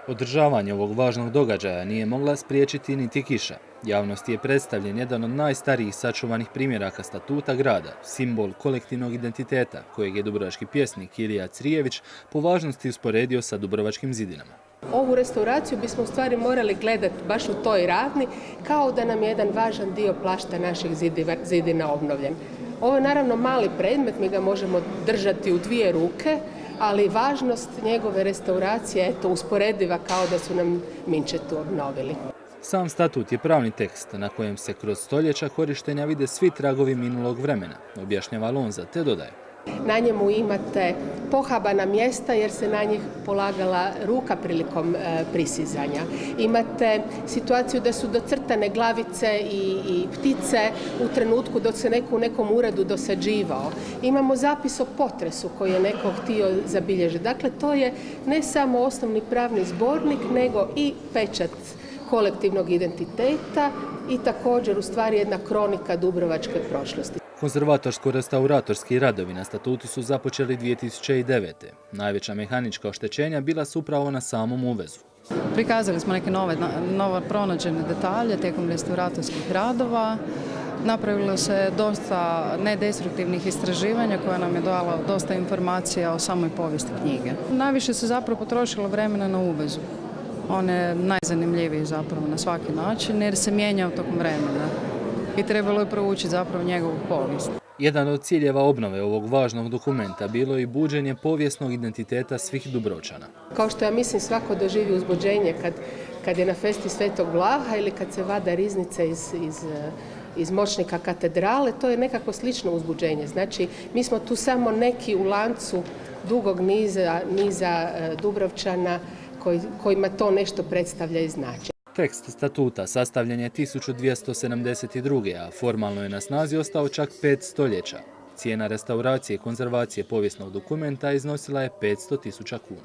Održavanje ovog važnog događaja nije mogla spriječiti niti kiša. Javnosti je predstavljen jedan od najstarijih sačuvanih primjeraka statuta grada, simbol kolektivnog identiteta, kojeg je dubrovački pjesnik Ilija Crijević po važnosti usporedio sa dubrovačkim zidinama. Ovu restauraciju bismo u stvari morali gledati baš u toj ravni, kao da nam je jedan važan dio plašta naših zidina obnovljen. Ovo je naravno mali predmet, mi ga možemo držati u dvije ruke, ali važnost njegove restauracije je usporediva kao da su nam Minčetu obnovili. Sam statut je pravni tekst na kojem se kroz stoljeća korištenja vide svi tragovi minulog vremena, objašnjava Lonza, te dodaje. Na njemu imate pohabana mjesta jer se na njih polagala ruka prilikom prisizanja. Imate situaciju da su docrtane glavice i ptice u trenutku dok se neko u nekom uredu dosađivao. Imamo zapis o potresu koji je neko htio zabilježiti. Dakle, to je ne samo osnovni pravni zbornik, nego i pečat kolektivnog identiteta i također u stvari jedna kronika dubrovačke prošlosti. Konzervatorsko-restauratorski radovi na statutu su započeli 2009. Najveća mehanička oštećenja bila su upravo na samom uvezu. Prikazali smo neke nove pronađene detalje tijekom restauratorskih radova. Napravilo se dosta nedestruktivnih istraživanja koja nam je dala dosta informacija o samoj povijesti knjige. Najviše se zapravo potrošilo vremena na uvezu. On je najzanimljiviji zapravo na svaki način jer se mijenjao tokom vremena i trebalo je proučiti zapravo njegovu povijest. Jedan od ciljeva obnove ovog važnog dokumenta bilo je i buđenje povijesnog identiteta svih Dubrovčana. Kao što ja mislim svako doživi uzbuđenje kad je na festi Svetog Vlaha ili kad se vada riznice iz moćnika katedrale, to je nekako slično uzbuđenje. Znači, mi smo tu samo neki u lancu dugog niza Dubrovčana kojima to nešto predstavlja i znači. Tekst statuta sastavljen je 1272. a formalno je na snazi ostao čak 5 stoljeća. Cijena restauracije i konzervacije povijesnog dokumenta iznosila je 500.000 kuna.